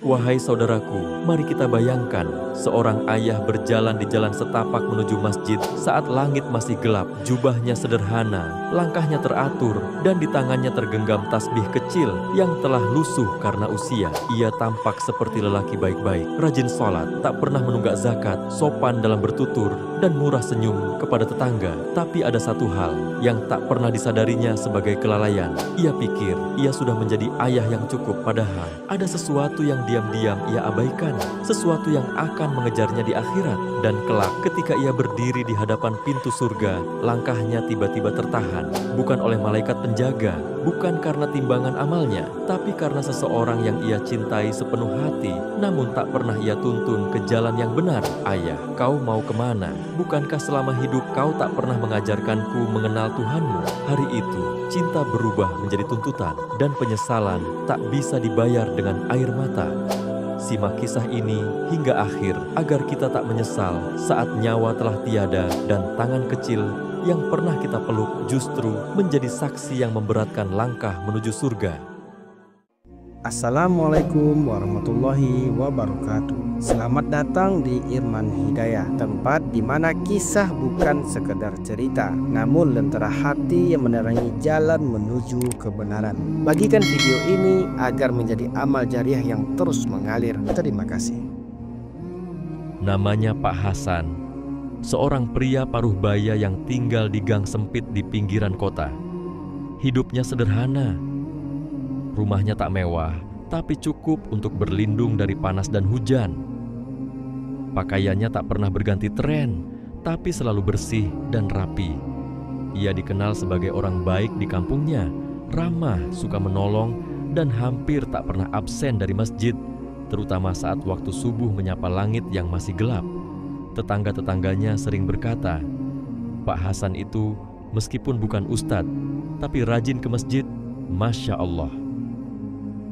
Wahai saudaraku, mari kita bayangkan seorang ayah berjalan di jalan setapak menuju masjid saat langit masih gelap, jubahnya sederhana, langkahnya teratur, dan di tangannya tergenggam tasbih kecil yang telah lusuh karena usia. Ia tampak seperti lelaki baik-baik, rajin sholat, tak pernah menunggak zakat, sopan dalam bertutur, dan murah senyum kepada tetangga. Tapi ada satu hal yang tak pernah disadarinya sebagai kelalaian. Ia pikir ia sudah menjadi ayah yang cukup, padahal ada sesuatu yang diam-diam ia abaikan, sesuatu yang akan mengejarnya di akhirat. Dan kelak ketika ia berdiri di hadapan pintu surga, langkahnya tiba-tiba tertahan, bukan oleh malaikat penjaga, bukan karena timbangan amalnya, tapi karena seseorang yang ia cintai sepenuh hati, namun tak pernah ia tuntun ke jalan yang benar. Ayah, kau mau kemana? Bukankah selama hidup kau tak pernah mengajarkanku mengenal Tuhanmu? Hari itu, cinta berubah menjadi tuntutan, dan penyesalan tak bisa dibayar dengan air mata. Simak kisah ini hingga akhir agar kita tak menyesal saat nyawa telah tiada dan tangan kecil yang pernah kita peluk justru menjadi saksi yang memberatkan langkah menuju surga. Assalamualaikum warahmatullahi wabarakatuh. Selamat datang di Irman Hidayah, tempat di mana kisah bukan sekedar cerita, namun lentera hati yang menerangi jalan menuju kebenaran. Bagikan video ini agar menjadi amal jariah yang terus mengalir. Terima kasih. Namanya Pak Hasan, seorang pria paruh baya yang tinggal di gang sempit di pinggiran kota. Hidupnya sederhana. Rumahnya tak mewah, tapi cukup untuk berlindung dari panas dan hujan. Pakaiannya tak pernah berganti tren, tapi selalu bersih dan rapi. Ia dikenal sebagai orang baik di kampungnya, ramah, suka menolong, dan hampir tak pernah absen dari masjid, terutama saat waktu subuh menyapa langit yang masih gelap. Tetangga-tetangganya sering berkata, Pak Hasan itu meskipun bukan ustadz, tapi rajin ke masjid, Masya Allah.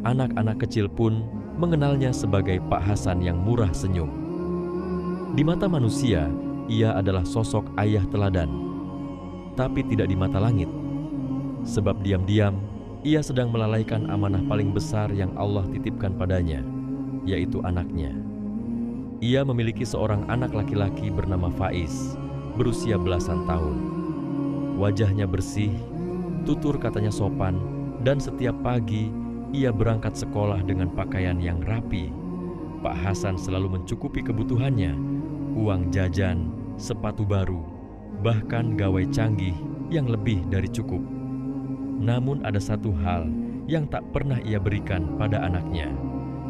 Anak-anak kecil pun mengenalnya sebagai Pak Hasan yang murah senyum. Di mata manusia, ia adalah sosok ayah teladan, tapi tidak di mata langit. Sebab diam-diam, ia sedang melalaikan amanah paling besar yang Allah titipkan padanya, yaitu anaknya. Ia memiliki seorang anak laki-laki bernama Faiz, berusia belasan tahun. Wajahnya bersih, tutur katanya sopan, dan setiap pagi ia berangkat sekolah dengan pakaian yang rapi. Pak Hasan selalu mencukupi kebutuhannya, uang jajan, sepatu baru, bahkan gawai canggih yang lebih dari cukup. Namun ada satu hal yang tak pernah ia berikan pada anaknya,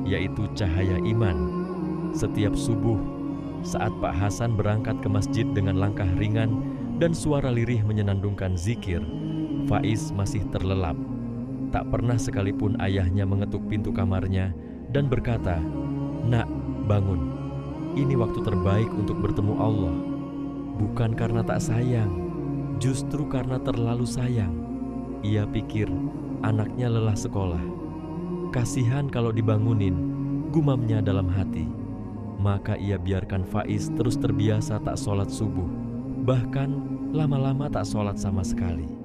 yaitu cahaya iman. Setiap subuh, saat Pak Hasan berangkat ke masjid dengan langkah ringan dan suara lirih menyenandungkan zikir, Faiz masih terlelap. Tak pernah sekalipun ayahnya mengetuk pintu kamarnya dan berkata, Nak, bangun. Ini waktu terbaik untuk bertemu Allah. Bukan karena tak sayang, justru karena terlalu sayang. Ia pikir anaknya lelah sekolah. Kasihan kalau dibangunin, gumamnya dalam hati. Maka ia biarkan Faiz terus terbiasa tak sholat subuh. Bahkan lama-lama tak sholat sama sekali.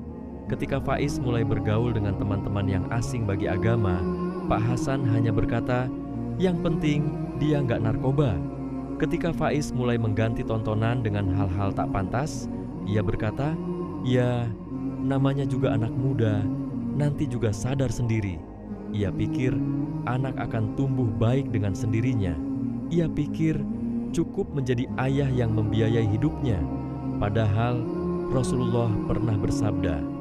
Ketika Faiz mulai bergaul dengan teman-teman yang asing bagi agama, Pak Hasan hanya berkata, yang penting dia nggak narkoba. Ketika Faiz mulai mengganti tontonan dengan hal-hal tak pantas, ia berkata, ya namanya juga anak muda, nanti juga sadar sendiri. Ia pikir anak akan tumbuh baik dengan sendirinya. Ia pikir cukup menjadi ayah yang membiayai hidupnya. Padahal Rasulullah pernah bersabda,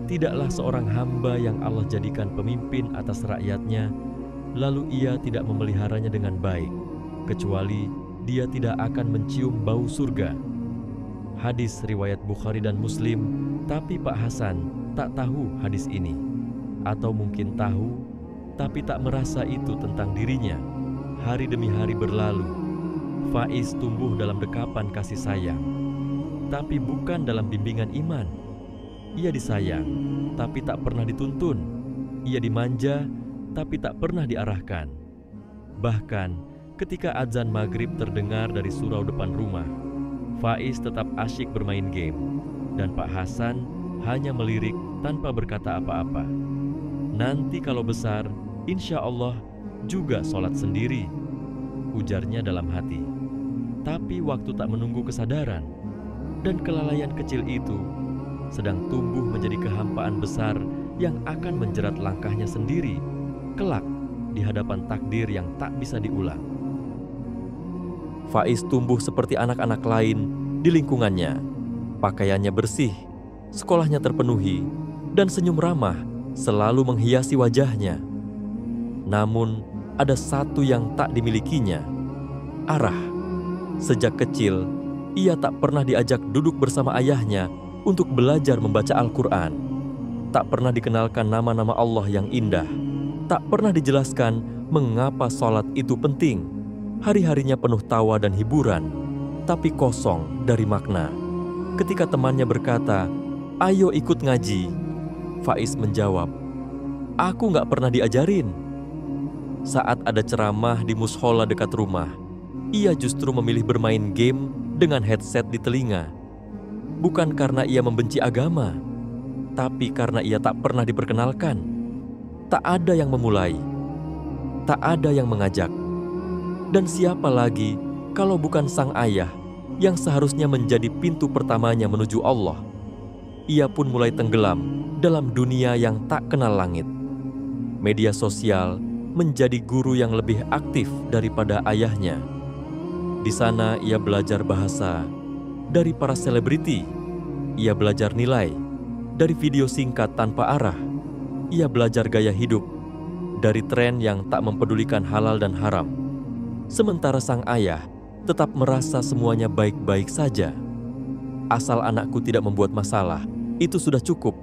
tidaklah seorang hamba yang Allah jadikan pemimpin atas rakyatnya, lalu ia tidak memeliharanya dengan baik, kecuali dia tidak akan mencium bau surga. Hadis riwayat Bukhari dan Muslim, tapi Pak Hasan tak tahu hadis ini. Atau mungkin tahu, tapi tak merasa itu tentang dirinya. Hari demi hari berlalu, Faiz tumbuh dalam dekapan kasih sayang, tapi bukan dalam bimbingan iman. Ia disayang, tapi tak pernah dituntun. Ia dimanja, tapi tak pernah diarahkan. Bahkan ketika azan maghrib terdengar dari surau depan rumah, Faiz tetap asyik bermain game, dan Pak Hasan hanya melirik tanpa berkata apa-apa. Nanti kalau besar, insya Allah juga sholat sendiri, ujarnya dalam hati. Tapi waktu tak menunggu kesadaran, dan kelalaian kecil itu sedang tumbuh menjadi kehampaan besar yang akan menjerat langkahnya sendiri kelak di hadapan takdir yang tak bisa diulang. Faiz tumbuh seperti anak-anak lain di lingkungannya. Pakaiannya bersih, sekolahnya terpenuhi, dan senyum ramah selalu menghiasi wajahnya. Namun, ada satu yang tak dimilikinya, arah. Sejak kecil, ia tak pernah diajak duduk bersama ayahnya untuk belajar membaca Al-Quran. Tak pernah dikenalkan nama-nama Allah yang indah. Tak pernah dijelaskan mengapa sholat itu penting. Hari-harinya penuh tawa dan hiburan, tapi kosong dari makna. Ketika temannya berkata, "Ayo ikut ngaji," Faiz menjawab, "Aku gak pernah diajarin." Saat ada ceramah di mushola dekat rumah, ia justru memilih bermain game dengan headset di telinga. Bukan karena ia membenci agama, tapi karena ia tak pernah diperkenalkan. Tak ada yang memulai, tak ada yang mengajak. Dan siapa lagi kalau bukan sang ayah yang seharusnya menjadi pintu pertamanya menuju Allah. Ia pun mulai tenggelam dalam dunia yang tak kenal langit. Media sosial menjadi guru yang lebih aktif daripada ayahnya. Di sana ia belajar bahasa dari para selebriti. Ia belajar nilai dari video singkat tanpa arah. Ia belajar gaya hidup dari tren yang tak mempedulikan halal dan haram. Sementara sang ayah tetap merasa semuanya baik-baik saja. Asal anakku tidak membuat masalah, itu sudah cukup.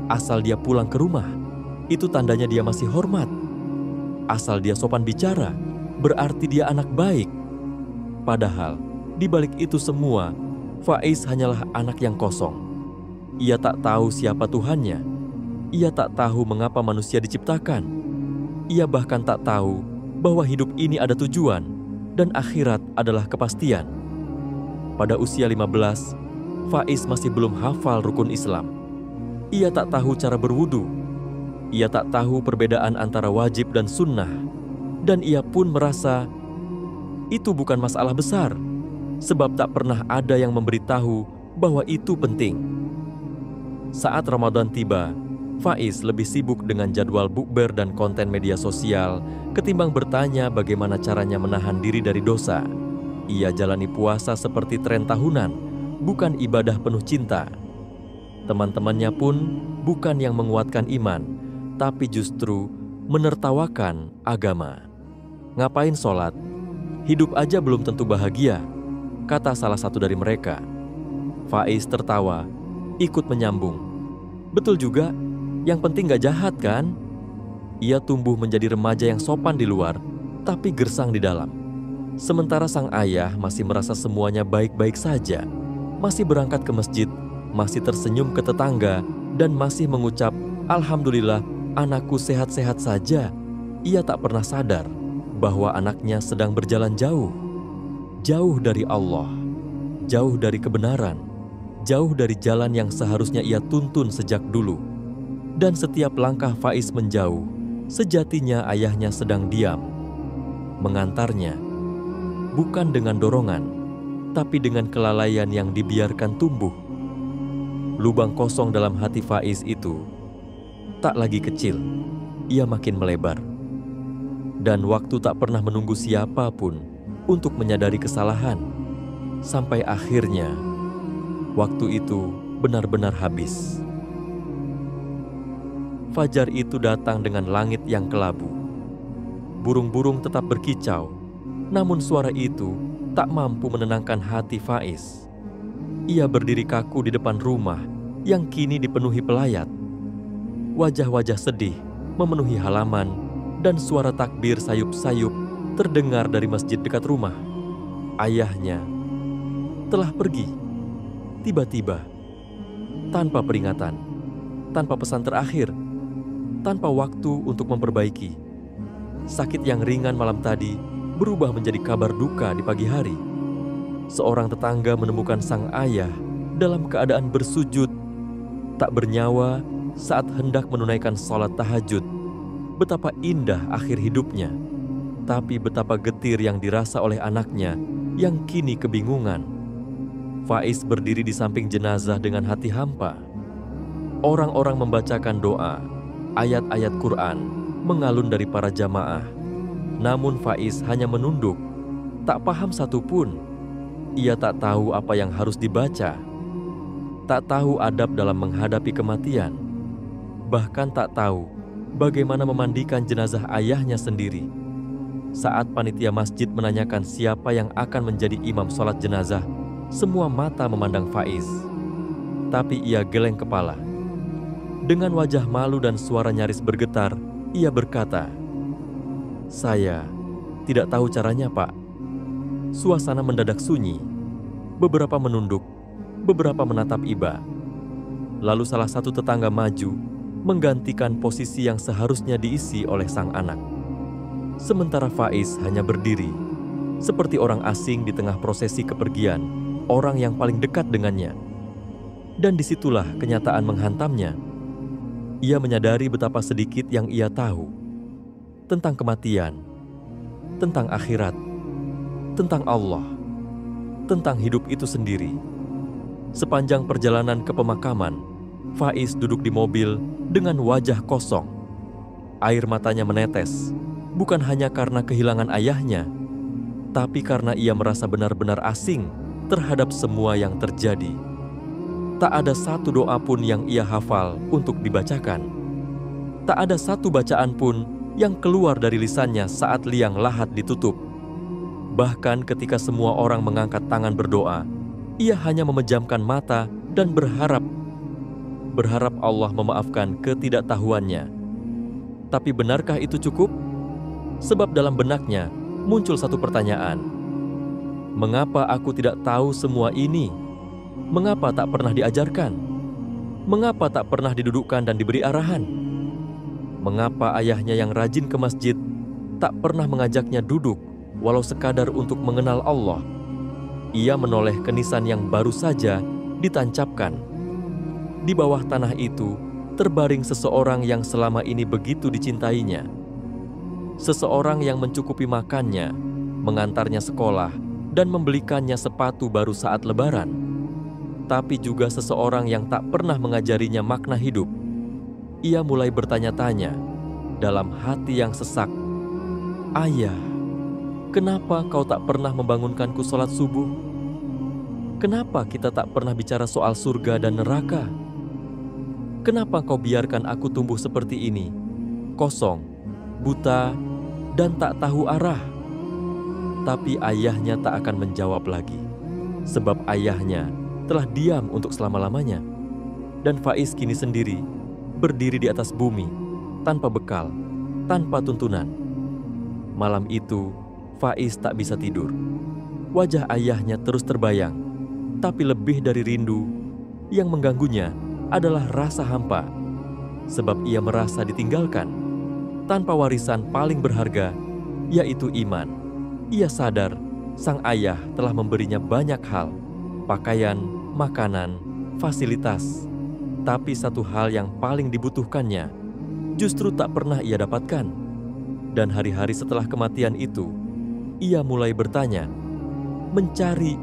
Asal dia pulang ke rumah, itu tandanya dia masih hormat. Asal dia sopan bicara, berarti dia anak baik. Padahal, di balik itu semua, Faiz hanyalah anak yang kosong. Ia tak tahu siapa Tuhannya. Ia tak tahu mengapa manusia diciptakan. Ia bahkan tak tahu bahwa hidup ini ada tujuan dan akhirat adalah kepastian. Pada usia 15, Faiz masih belum hafal rukun Islam. Ia tak tahu cara berwudu. Ia tak tahu perbedaan antara wajib dan sunnah. Dan ia pun merasa itu bukan masalah besar, sebab tak pernah ada yang memberitahu bahwa itu penting. Saat Ramadan tiba, Faiz lebih sibuk dengan jadwal bukber dan konten media sosial ketimbang bertanya bagaimana caranya menahan diri dari dosa. Ia jalani puasa seperti tren tahunan, bukan ibadah penuh cinta. Teman-temannya pun bukan yang menguatkan iman, tapi justru menertawakan agama. "Ngapain sholat? Hidup aja belum tentu bahagia," kata salah satu dari mereka. Faiz tertawa, ikut menyambung. "Betul juga, yang penting gak jahat kan?" Ia tumbuh menjadi remaja yang sopan di luar, tapi gersang di dalam. Sementara sang ayah masih merasa semuanya baik-baik saja. Masih berangkat ke masjid, masih tersenyum ke tetangga, dan masih mengucap, "Alhamdulillah, anakku sehat-sehat saja." Ia tak pernah sadar bahwa anaknya sedang berjalan jauh. Jauh dari Allah, jauh dari kebenaran, jauh dari jalan yang seharusnya ia tuntun sejak dulu. Dan setiap langkah Faiz menjauh, sejatinya ayahnya sedang diam. Mengantarnya, bukan dengan dorongan, tapi dengan kelalaian yang dibiarkan tumbuh. Lubang kosong dalam hati Faiz itu tak lagi kecil, ia makin melebar. Dan waktu tak pernah menunggu siapapun untuk menyadari kesalahan. Sampai akhirnya, waktu itu benar-benar habis. Fajar itu datang dengan langit yang kelabu. Burung-burung tetap berkicau, namun suara itu tak mampu menenangkan hati Faiz. Ia berdiri kaku di depan rumah yang kini dipenuhi pelayat. Wajah-wajah sedih memenuhi halaman, dan suara takbir sayup-sayup terdengar dari masjid dekat rumah. Ayahnya telah pergi, tiba-tiba, tanpa peringatan, tanpa pesan terakhir, tanpa waktu untuk memperbaiki. Sakit yang ringan malam tadi berubah menjadi kabar duka di pagi hari. Seorang tetangga menemukan sang ayah dalam keadaan bersujud, tak bernyawa saat hendak menunaikan sholat tahajud. betapa indah akhir hidupnya, tapi betapa getir yang dirasa oleh anaknya yang kini kebingungan. Faiz berdiri di samping jenazah dengan hati hampa. Orang-orang membacakan doa, ayat-ayat Quran mengalun dari para jamaah. Namun Faiz hanya menunduk, tak paham satupun. Ia tak tahu apa yang harus dibaca, tak tahu adab dalam menghadapi kematian, bahkan tak tahu bagaimana memandikan jenazah ayahnya sendiri. Saat panitia masjid menanyakan siapa yang akan menjadi imam sholat jenazah, semua mata memandang Faiz. Tapi ia geleng kepala. Dengan wajah malu dan suara nyaris bergetar, ia berkata, "Saya tidak tahu caranya, Pak." Suasana mendadak sunyi. Beberapa menunduk, beberapa menatap iba. Lalu salah satu tetangga maju, menggantikan posisi yang seharusnya diisi oleh sang anak. Sementara Faiz hanya berdiri, seperti orang asing di tengah prosesi kepergian orang yang paling dekat dengannya. Dan disitulah kenyataan menghantamnya. Ia menyadari betapa sedikit yang ia tahu tentang kematian, tentang akhirat, tentang Allah, tentang hidup itu sendiri. Sepanjang perjalanan ke pemakaman, Faiz duduk di mobil dengan wajah kosong. Air matanya menetes, bukan hanya karena kehilangan ayahnya, tapi karena ia merasa benar-benar asing terhadap semua yang terjadi. Tak ada satu doa pun yang ia hafal untuk dibacakan. Tak ada satu bacaan pun yang keluar dari lisannya saat liang lahat ditutup. Bahkan ketika semua orang mengangkat tangan berdoa, ia hanya memejamkan mata dan berharap Allah memaafkan ketidaktahuannya. Tapi benarkah itu cukup? Sebab dalam benaknya muncul satu pertanyaan. Mengapa aku tidak tahu semua ini? Mengapa tak pernah diajarkan? Mengapa tak pernah didudukkan dan diberi arahan? Mengapa ayahnya yang rajin ke masjid tak pernah mengajaknya duduk walau sekadar untuk mengenal Allah? Ia menoleh ke nisan yang baru saja ditancapkan. Di bawah tanah itu terbaring seseorang yang selama ini begitu dicintainya. Seseorang yang mencukupi makannya, mengantarnya sekolah, dan membelikannya sepatu baru saat lebaran. Tapi juga seseorang yang tak pernah mengajarinya makna hidup. Ia mulai bertanya-tanya dalam hati yang sesak, "Ayah, kenapa kau tak pernah membangunkanku sholat subuh? Kenapa kita tak pernah bicara soal surga dan neraka? Kenapa kau biarkan aku tumbuh seperti ini, kosong, buta, dan tak tahu arah?" Tapi ayahnya tak akan menjawab lagi, sebab ayahnya telah diam untuk selama-lamanya. Dan Faiz kini sendiri, berdiri di atas bumi, tanpa bekal, tanpa tuntunan. Malam itu, Faiz tak bisa tidur. Wajah ayahnya terus terbayang, tapi lebih dari rindu, yang mengganggunya adalah rasa hampa. Sebab ia merasa ditinggalkan, tanpa warisan paling berharga, yaitu iman. Ia sadar sang ayah telah memberinya banyak hal, pakaian, makanan, fasilitas. Tapi satu hal yang paling dibutuhkannya justru tak pernah ia dapatkan. Dan hari-hari setelah kematian itu, ia mulai bertanya, mencari,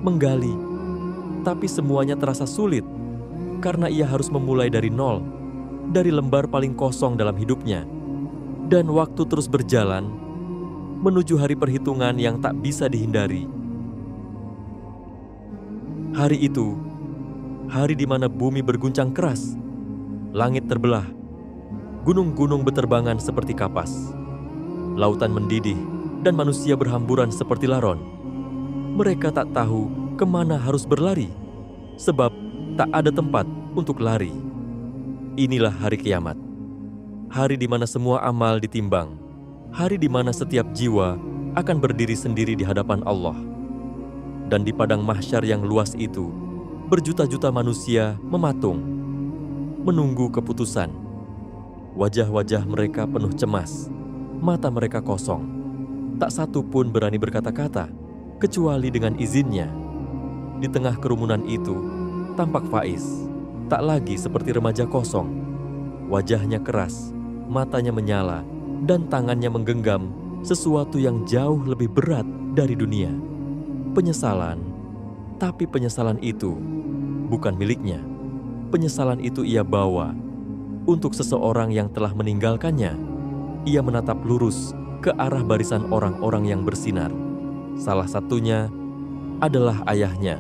menggali, tapi semuanya terasa sulit karena ia harus memulai dari nol, dari lembar paling kosong dalam hidupnya. Dan waktu terus berjalan menuju hari perhitungan yang tak bisa dihindari. Hari itu, hari di mana bumi berguncang keras, langit terbelah, gunung-gunung beterbangan seperti kapas, lautan mendidih, dan manusia berhamburan seperti laron. Mereka tak tahu kemana harus berlari, sebab tak ada tempat untuk lari. Inilah hari kiamat, hari di mana semua amal ditimbang, hari di mana setiap jiwa akan berdiri sendiri di hadapan Allah. Dan di padang mahsyar yang luas itu, berjuta-juta manusia mematung, menunggu keputusan. Wajah-wajah mereka penuh cemas, mata mereka kosong. Tak satu pun berani berkata-kata, kecuali dengan izinnya. Di tengah kerumunan itu, tampak Faiz, tak lagi seperti remaja kosong. Wajahnya keras, matanya menyala, dan tangannya menggenggam sesuatu yang jauh lebih berat dari dunia. Penyesalan, tapi penyesalan itu bukan miliknya. Penyesalan itu ia bawa untuk seseorang yang telah meninggalkannya. Ia menatap lurus ke arah barisan orang-orang yang bersinar. Salah satunya adalah ayahnya.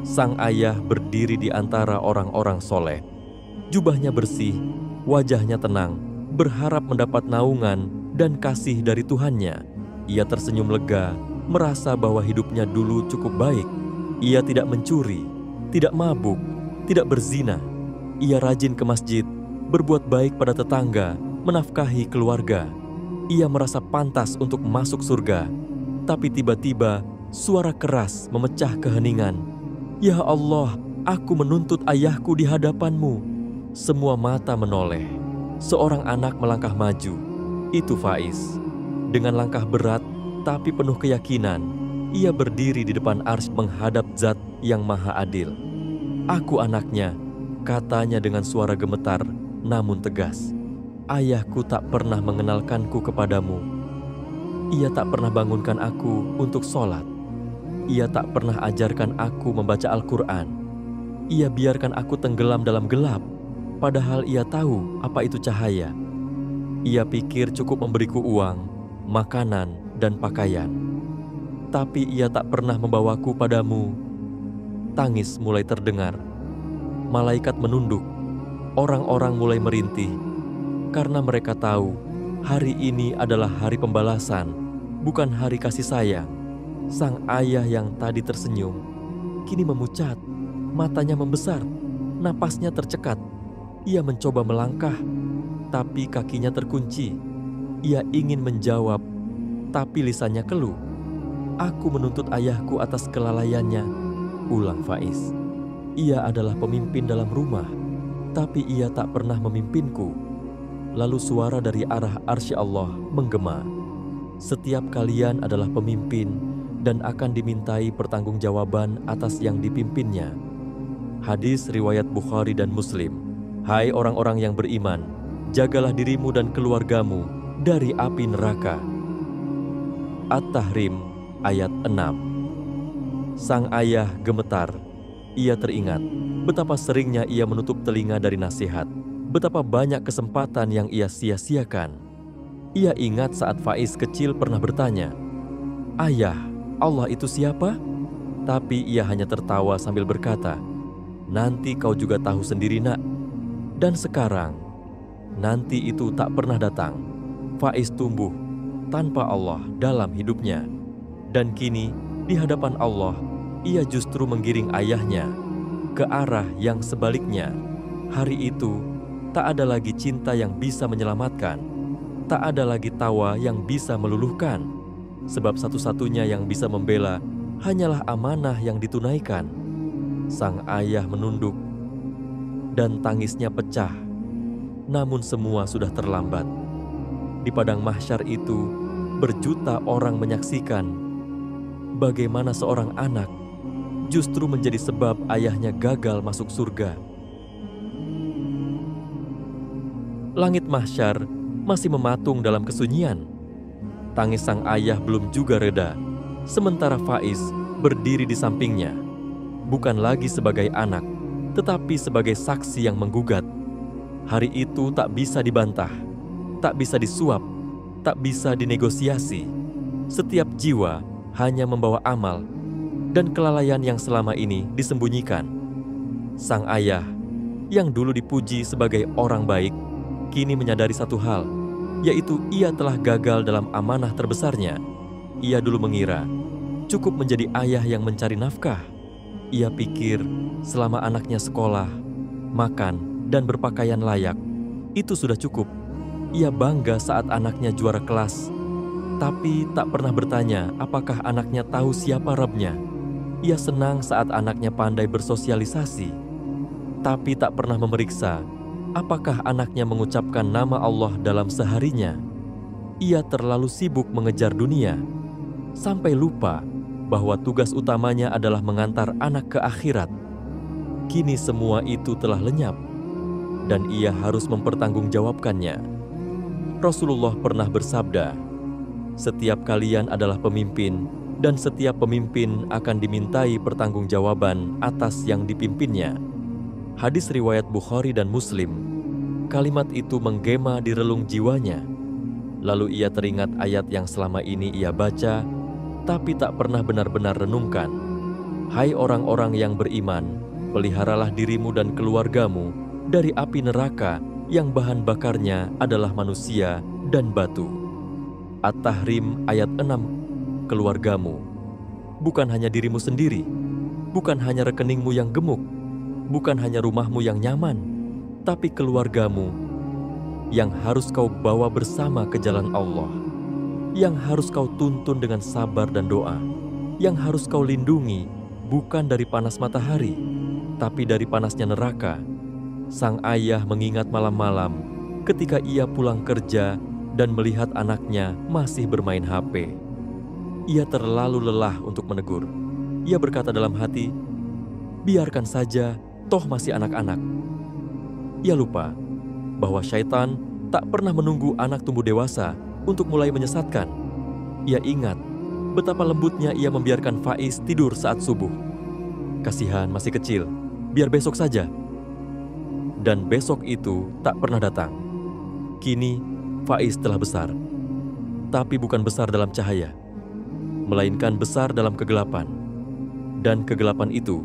Sang ayah berdiri di antara orang-orang soleh. Jubahnya bersih, wajahnya tenang, berharap mendapat naungan dan kasih dari Tuhannya. Ia tersenyum lega, merasa bahwa hidupnya dulu cukup baik. Ia tidak mencuri, tidak mabuk, tidak berzina. Ia rajin ke masjid, berbuat baik pada tetangga, menafkahi keluarga. Ia merasa pantas untuk masuk surga. Tapi tiba-tiba suara keras memecah keheningan. "Ya Allah, aku menuntut ayahku di hadapan-Mu." Semua mata menoleh. Seorang anak melangkah maju. Itu Faiz. Dengan langkah berat tapi penuh keyakinan, ia berdiri di depan arsy menghadap Zat yang Maha Adil. "Aku anaknya," katanya dengan suara gemetar namun tegas. "Ayahku tak pernah mengenalkanku kepadamu. Ia tak pernah bangunkan aku untuk sholat. Ia tak pernah ajarkan aku membaca Al-Quran. Ia biarkan aku tenggelam dalam gelap, padahal ia tahu apa itu cahaya. Ia pikir cukup memberiku uang, makanan, dan pakaian. Tapi ia tak pernah membawaku padamu." Tangis mulai terdengar. Malaikat menunduk. Orang-orang mulai merintih, karena mereka tahu hari ini adalah hari pembalasan, bukan hari kasih sayang. Sang ayah yang tadi tersenyum, kini memucat, matanya membesar, napasnya tercekat. Ia mencoba melangkah, tapi kakinya terkunci. Ia ingin menjawab, tapi lisannya keluh. "Aku menuntut ayahku atas kelalaiannya," ulang Faiz. "Ia adalah pemimpin dalam rumah, tapi ia tak pernah memimpinku." Lalu suara dari arah arsy Allah menggema, "Setiap kalian adalah pemimpin dan akan dimintai pertanggungjawaban atas yang dipimpinnya." Hadis riwayat Bukhari dan Muslim. Hai orang-orang yang beriman, jagalah dirimu dan keluargamu dari api neraka. At-Tahrim ayat 6. Sang ayah gemetar. Ia teringat betapa seringnya ia menutup telinga dari nasihat, betapa banyak kesempatan yang ia sia-siakan. Ia ingat saat Faiz kecil pernah bertanya, "Ayah, Allah itu siapa?" Tapi ia hanya tertawa sambil berkata, "Nanti kau juga tahu sendiri, nak." Dan sekarang, nanti itu tak pernah datang. Faiz tumbuh tanpa Allah dalam hidupnya. Dan kini, di hadapan Allah, ia justru menggiring ayahnya ke arah yang sebaliknya. Hari itu, tak ada lagi cinta yang bisa menyelamatkan. Tak ada lagi tawa yang bisa meluluhkan. Sebab satu-satunya yang bisa membela hanyalah amanah yang ditunaikan. Sang ayah menunduk dan tangisnya pecah. Namun semua sudah terlambat. Di padang mahsyar itu, berjuta orang menyaksikan bagaimana seorang anak justru menjadi sebab ayahnya gagal masuk surga. Langit mahsyar masih mematung dalam kesunyian. Tangis sang ayah belum juga reda, sementara Faiz berdiri di sampingnya, bukan lagi sebagai anak, tetapi sebagai saksi yang menggugat. Hari itu tak bisa dibantah, tak bisa disuap, tak bisa dinegosiasi. Setiap jiwa hanya membawa amal dan kelalaian yang selama ini disembunyikan. Sang ayah, yang dulu dipuji sebagai orang baik, kini menyadari satu hal, yaitu ia telah gagal dalam amanah terbesarnya. Ia dulu mengira cukup menjadi ayah yang mencari nafkah. Ia pikir selama anaknya sekolah, makan, dan berpakaian layak, itu sudah cukup. Ia bangga saat anaknya juara kelas, tapi tak pernah bertanya apakah anaknya tahu siapa Rabbnya. Ia senang saat anaknya pandai bersosialisasi, tapi tak pernah memeriksa apakah anaknya mengucapkan nama Allah dalam seharinya. Ia terlalu sibuk mengejar dunia, sampai lupa bahwa tugas utamanya adalah mengantar anak ke akhirat. Kini semua itu telah lenyap, dan ia harus mempertanggungjawabkannya. Rasulullah pernah bersabda, "Setiap kalian adalah pemimpin, dan setiap pemimpin akan dimintai pertanggungjawaban atas yang dipimpinnya." Hadis riwayat Bukhari dan Muslim. Kalimat itu menggema di relung jiwanya. Lalu ia teringat ayat yang selama ini ia baca, tapi tak pernah benar-benar renungkan. "Hai orang-orang yang beriman, peliharalah dirimu dan keluargamu dari api neraka yang bahan bakarnya adalah manusia dan batu." At-Tahrim ayat 6. Keluargamu. Bukan hanya dirimu sendiri, bukan hanya rekeningmu yang gemuk, bukan hanya rumahmu yang nyaman, tapi keluargamu yang harus kau bawa bersama ke jalan Allah, yang harus kau tuntun dengan sabar dan doa, yang harus kau lindungi bukan dari panas matahari, tapi dari panasnya neraka. Sang ayah mengingat malam-malam ketika ia pulang kerja dan melihat anaknya masih bermain HP. Ia terlalu lelah untuk menegur. Ia berkata dalam hati, "Biarkan saja, toh masih anak-anak." Ia lupa bahwa syaitan tak pernah menunggu anak tumbuh dewasa untuk mulai menyesatkan. Ia ingat betapa lembutnya ia membiarkan Faiz tidur saat subuh. "Kasihan masih kecil, biar besok saja." Dan besok itu tak pernah datang. Kini Faiz telah besar, tapi bukan besar dalam cahaya, melainkan besar dalam kegelapan. Dan kegelapan itu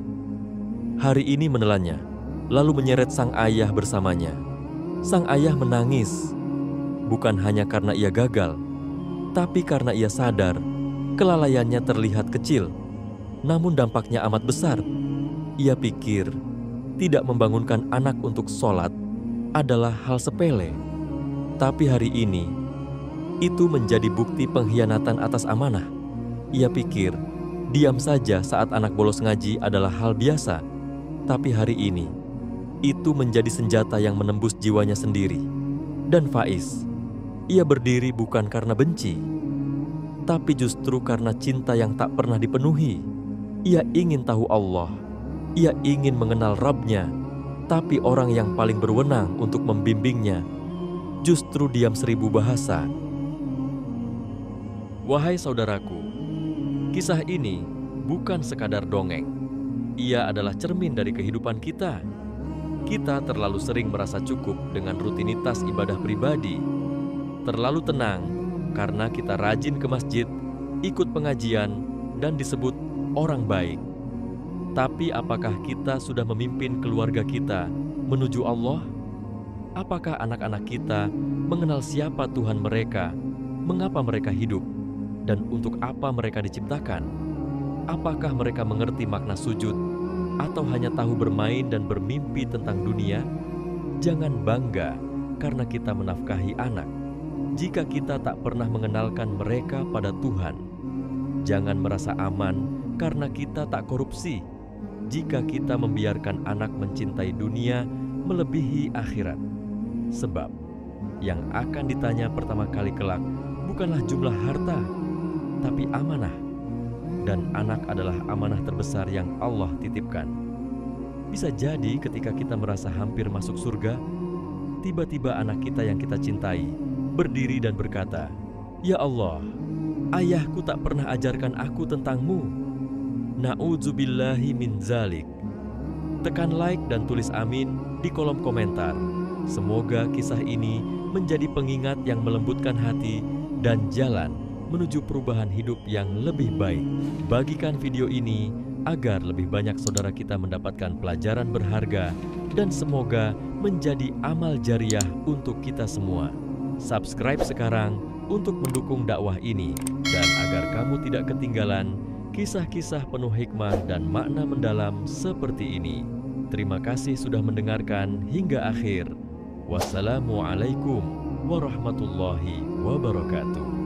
hari ini menelannya, lalu menyeret sang ayah bersamanya. Sang ayah menangis, bukan hanya karena ia gagal, tapi karena ia sadar kelalaiannya terlihat kecil, namun dampaknya amat besar. Ia pikir tidak membangunkan anak untuk sholat adalah hal sepele, tapi hari ini itu menjadi bukti pengkhianatan atas amanah. Ia pikir diam saja saat anak bolos ngaji adalah hal biasa, tapi hari ini itu menjadi senjata yang menembus jiwanya sendiri. Dan Faiz, ia berdiri bukan karena benci, tapi justru karena cinta yang tak pernah dipenuhi. Ia ingin tahu Allah, ia ingin mengenal Rabb-Nya, tapi orang yang paling berwenang untuk membimbingnya justru diam 1000 bahasa. Wahai saudaraku, kisah ini bukan sekadar dongeng. Ia adalah cermin dari kehidupan kita. Kita terlalu sering merasa cukup dengan rutinitas ibadah pribadi. Terlalu tenang karena kita rajin ke masjid, ikut pengajian, dan disebut orang baik. Tapi apakah kita sudah memimpin keluarga kita menuju Allah? Apakah anak-anak kita mengenal siapa Tuhan mereka, mengapa mereka hidup, dan untuk apa mereka diciptakan? Apakah mereka mengerti makna sujud, atau hanya tahu bermain dan bermimpi tentang dunia? Jangan bangga karena kita menafkahi anak, jika kita tak pernah mengenalkan mereka pada Tuhan. Jangan merasa aman karena kita tak korupsi, jika kita membiarkan anak mencintai dunia melebihi akhirat. Sebab yang akan ditanya pertama kali kelak bukanlah jumlah harta, tapi amanah. Dan anak adalah amanah terbesar yang Allah titipkan. Bisa jadi ketika kita merasa hampir masuk surga, tiba-tiba anak kita yang kita cintai berdiri dan berkata, "Ya Allah, ayahku tak pernah ajarkan aku tentang-Mu." Na'udzubillahi min zalik. Tekan like dan tulis amin di kolom komentar. Semoga kisah ini menjadi pengingat yang melembutkan hati dan jalan menuju perubahan hidup yang lebih baik. Bagikan video ini agar lebih banyak saudara kita mendapatkan pelajaran berharga dan semoga menjadi amal jariah untuk kita semua. Subscribe sekarang untuk mendukung dakwah ini dan agar kamu tidak ketinggalan kisah-kisah penuh hikmah dan makna mendalam seperti ini. Terima kasih sudah mendengarkan hingga akhir. Wassalamualaikum warahmatullahi wabarakatuh.